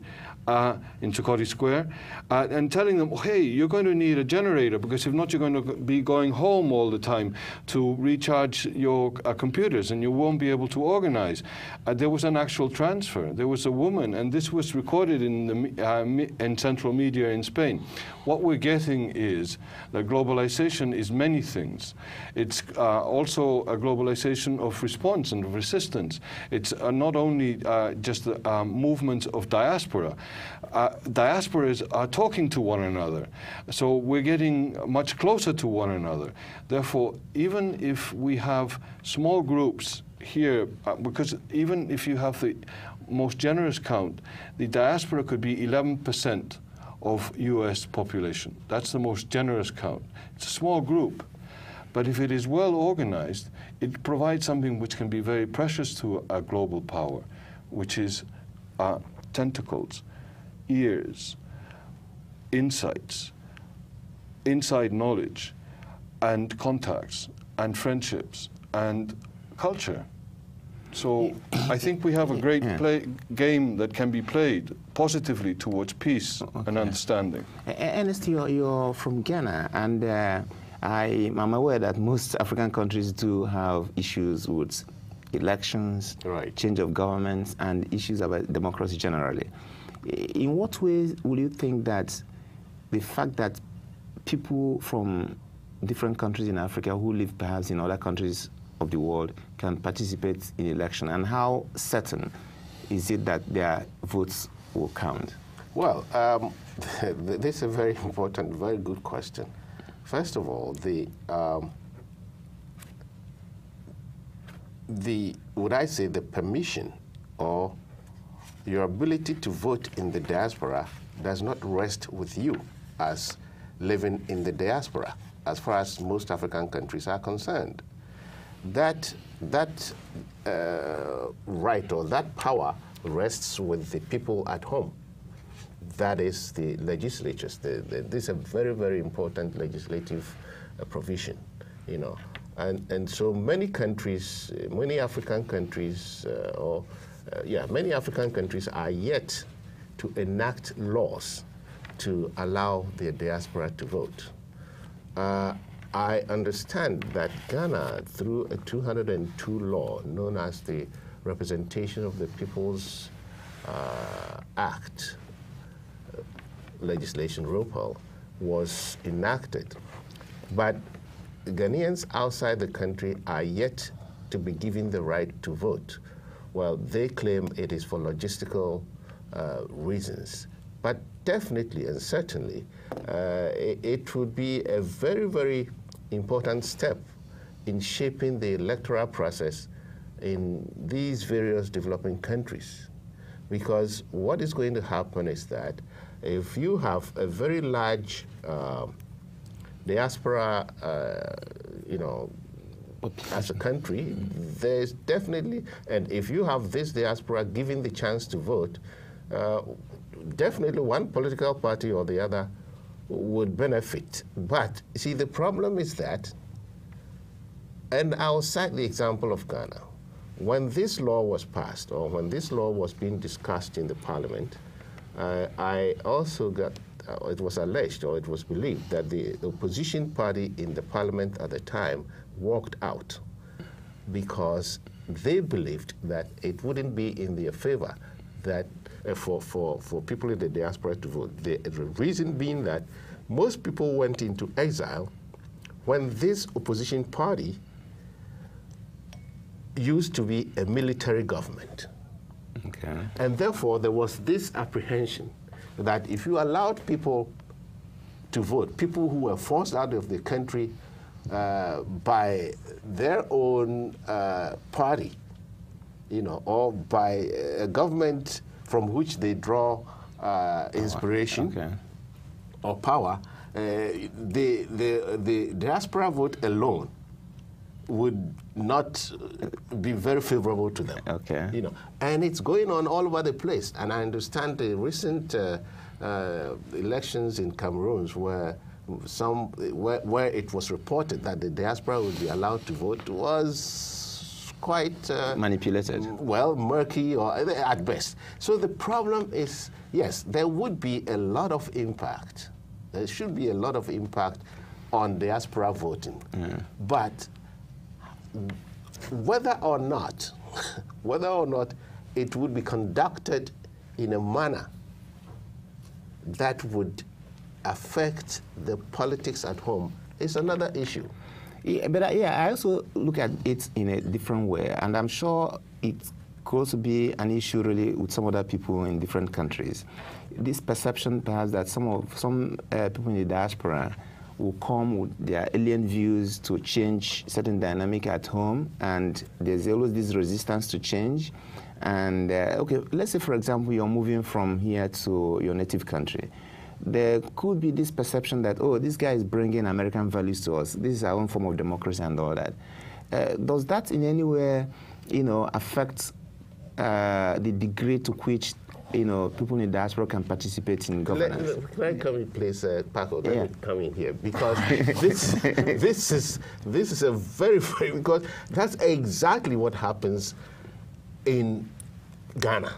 in Chakotay Square, and telling them, hey, you're going to need a generator, because if not, you're going to be going home all the time to recharge your computers, and you won't be able to organize. There was an actual transfer. There was a woman, and this was recorded in the in central media in Spain. What we're getting is that globalization is many things. It's also a globalization of response and of resistance. It's not only just the movements of diaspora. Diasporas are talking to one another. So we're getting much closer to one another. Therefore, even if we have small groups here, because even if you have the most generous count, the diaspora could be 11% of US population. That's the most generous count. It's a small group. But if it is well organized, it provides something which can be very precious to a global power, which is tentacles, ears, insights, inside knowledge, and contacts, and friendships, and culture. So I think we have a great game that can be played positively towards peace and understanding. Ernest, you're from Ghana, and I'm aware that most African countries do have issues with elections, change of governments, and issues about democracy generally. In what ways will you think that the fact that people from different countries in Africa who live perhaps in other countries of the world can participate in election, and how certain is it that their votes will count? Well, this is a very important, very good question. First of all, would I say the permission or your ability to vote in the diaspora does not rest with you as living in the diaspora, as far as most African countries are concerned. That right or that power rests with the people at home. That is the legislatures. This is a very, very important legislative provision, you know. And so many countries, many African countries, many African countries are yet to enact laws to allow the diaspora to vote. I understand that Ghana, through a 202 law known as the Representation of the People's Act, legislation ROPAL, was enacted. But Ghanaians outside the country are yet to be given the right to vote. Well, they claim it is for logistical reasons. But definitely and certainly, it would be a very, very important step in shaping the electoral process in these various developing countries. Because what is going to happen is that if you have a very large diaspora, as a country, there's definitely, and if you have this diaspora given the chance to vote, definitely one political party or the other would benefit. But see, the problem is that, and I'll cite the example of Ghana. When this law was passed, or when this law was being discussed in the parliament, I also got, it was alleged or it was believed that the opposition party in the parliament at the time walked out because they believed that it wouldn't be in their favor that for people in the diaspora to vote. The reason being that most people went into exile when this opposition party used to be a military government. Okay. And therefore, there was this apprehension that if you allowed people to vote, people who were forced out of the country by their own party, or by a government from which they draw inspiration or power, the diaspora vote alone would not be very favorable to them. Okay. And it's going on all over the place. And I understand the recent elections in Cameroon where it was reported that the diaspora would be allowed to vote was quite manipulated. Well, murky or at best. So the problem is, yes, there would be a lot of impact. There should be a lot of impact on diaspora voting. But whether or not it would be conducted in a manner that would affect the politics at home is another issue. Yeah, but I also look at it in a different way, and I'm sure it could also be an issue really with some other people in different countries. This perception perhaps that some people in the diaspora will come with their alien views to change certain dynamic at home, and there's always this resistance to change. And okay, let's say for example you're moving from here to your native country. There could be this perception that, oh, this guy is bringing American values to us. This is our own form of democracy and all that. Does that in any way, affect the degree to which, people in the diaspora can participate in governance? Can I come in place, Paco? Let me come in here because this is a very, very, because that's exactly what happens in Ghana.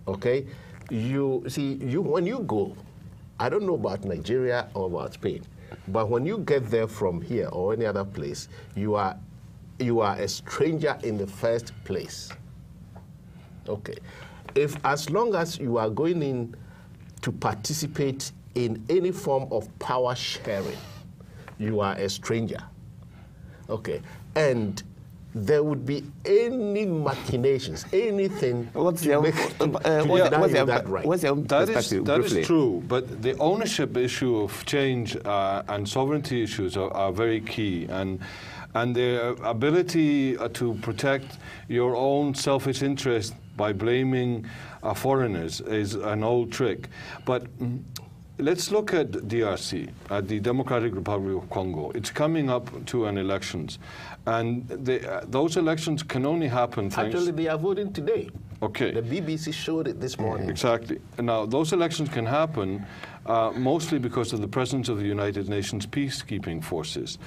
Okay, you see, when you go. I don't know about Nigeria or about Spain, but when you get there from here or any other place, you are a stranger in the first place. Okay. As long as you are going in to participate in any form of power sharing, you are a stranger. Okay. And there would be any machinations, anything to make that right. What's your perspective? That is true, but the ownership issue of change and sovereignty issues are very key, and the ability to protect your own selfish interest by blaming foreigners is an old trick. But let's look at DRC, at the Democratic Republic of Congo. It's coming up to an elections. And those elections can only happen thanks... Actually, they are voting today. Okay. The BBC showed it this morning. Exactly. Now, those elections can happen mostly because of the presence of the United Nations peacekeeping forces.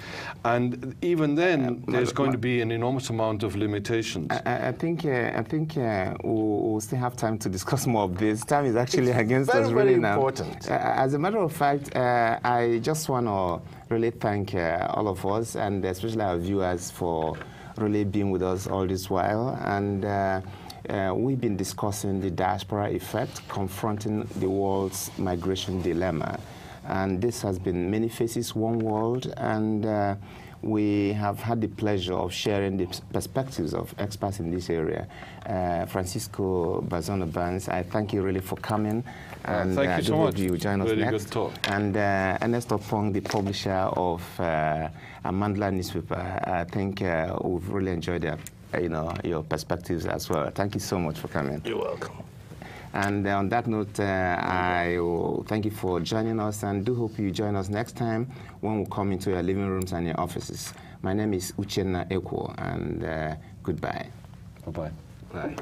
And even then, there's going to be an enormous amount of limitations. I think we'll still have time to discuss more of this. Time is actually against us really now. Very important. As a matter of fact, I just want to really thank all of us, and especially our viewers, for really being with us all this while. And we've been discussing the diaspora effect, confronting the world's migration dilemma. And this has been many faces, one world, and we have had the pleasure of sharing the perspectives of experts in this area. Francisco Bazono-Barnes, I thank you really for coming. And thank you so much. You join us really next. Good talk. And Ernest Opong, the publisher of Amandla newspaper, I think we've really enjoyed your perspectives as well. Thank you so much for coming. You're welcome. And on that note, I will thank you for joining us, and do hope you join us next time when we come into your living rooms and your offices. My name is Uchenna Ekwo, and goodbye. Bye-bye. Bye.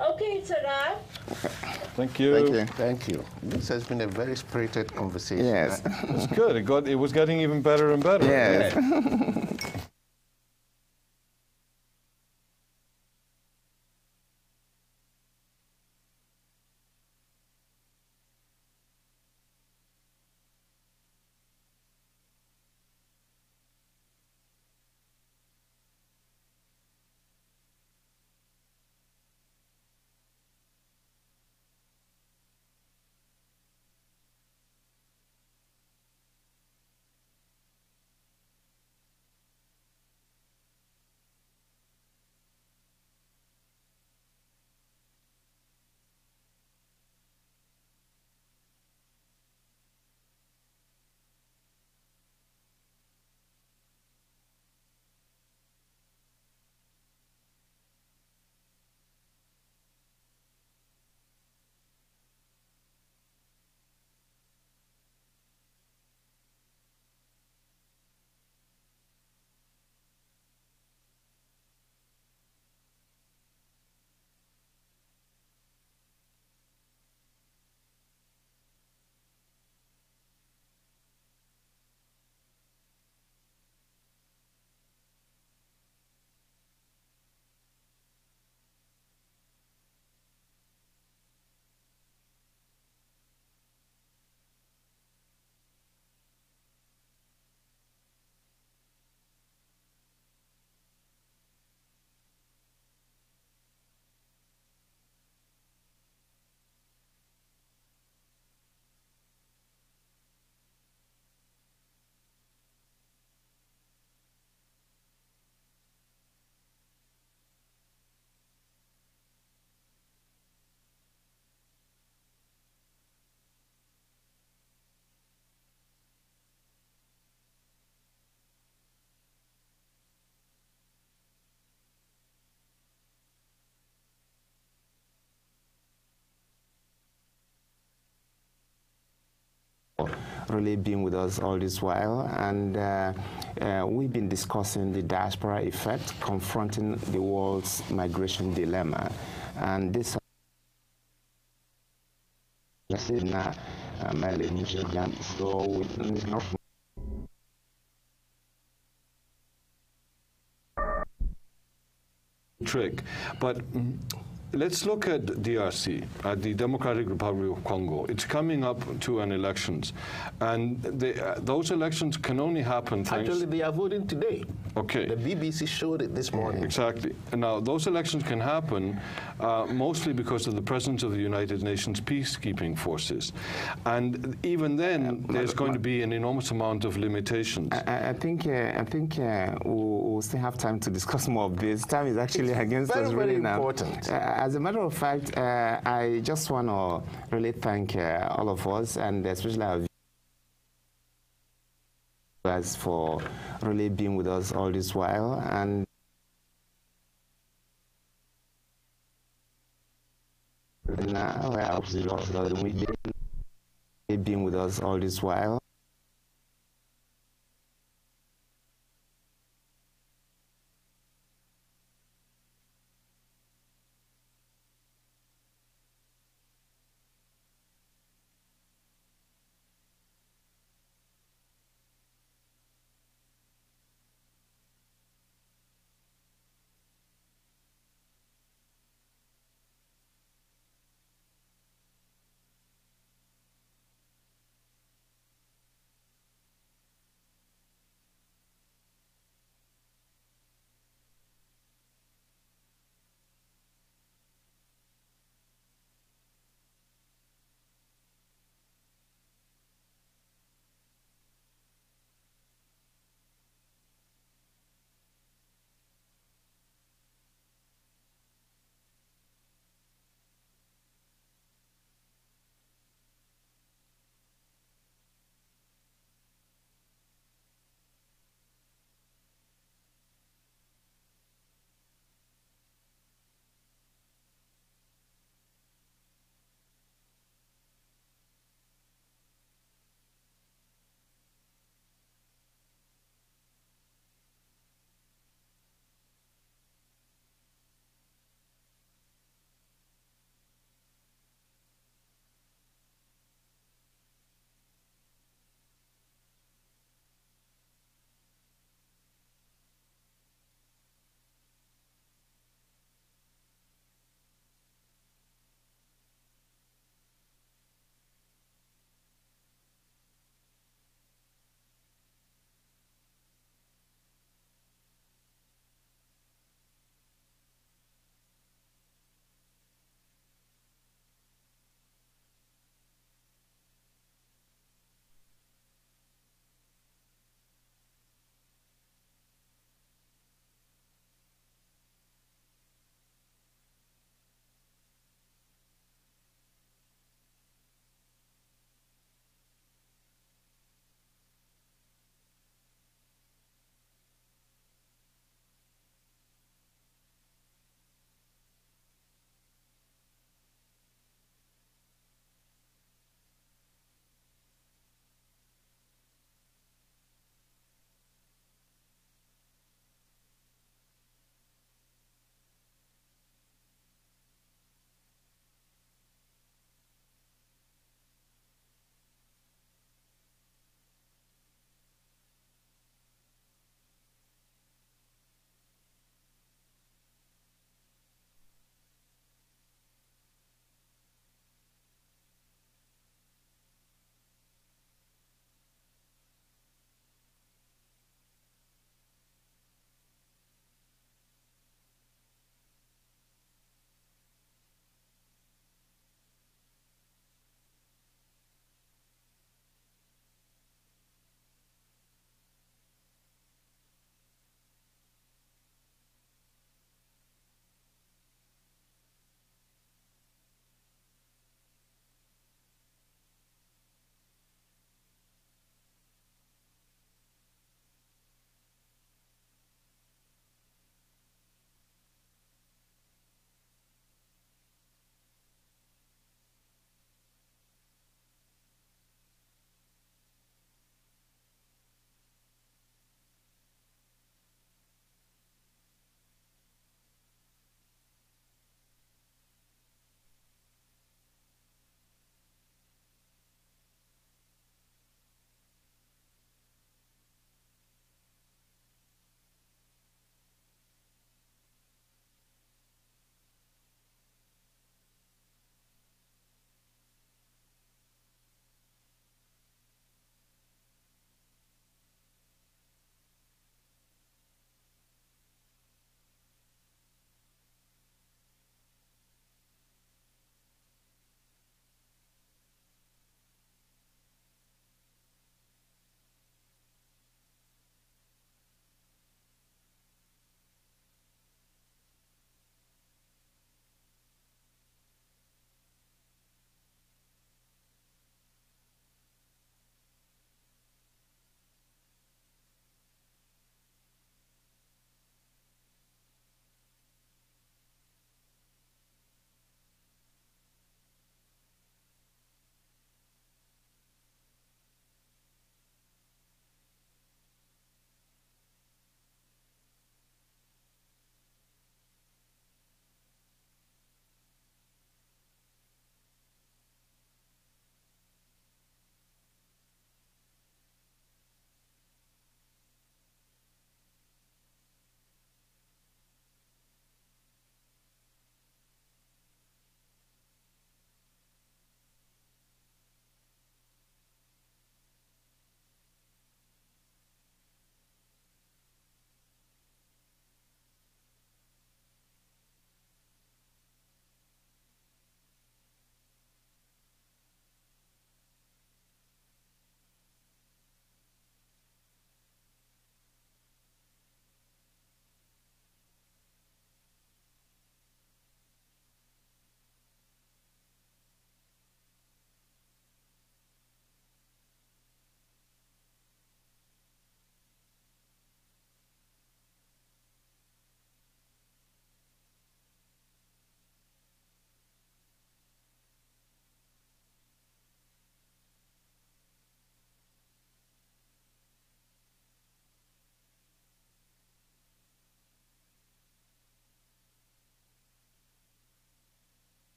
Okay, Tada. Thank you. Thank you. Thank you. This has been a very spirited conversation. Yes. It's good. It was getting even better and better. Yes. really being with us all this while. And we've been discussing the diaspora effect, confronting the world's migration dilemma. And this trick. But let's look at DRC, at the Democratic Republic of Congo. It's coming up to an elections, and those elections can only happen thanks... Actually, they are voting today. Okay. The BBC showed it this morning. Exactly. And now, those elections can happen mostly because of the presence of the United Nations peacekeeping forces. And even then, there's going to be an enormous amount of limitations. I think we'll still have time to discuss more of this. Time is actually against us really now. Important. As a matter of fact, I just want to really thank all of us, and especially our viewers, for really being with us all this while. And being with us all this while.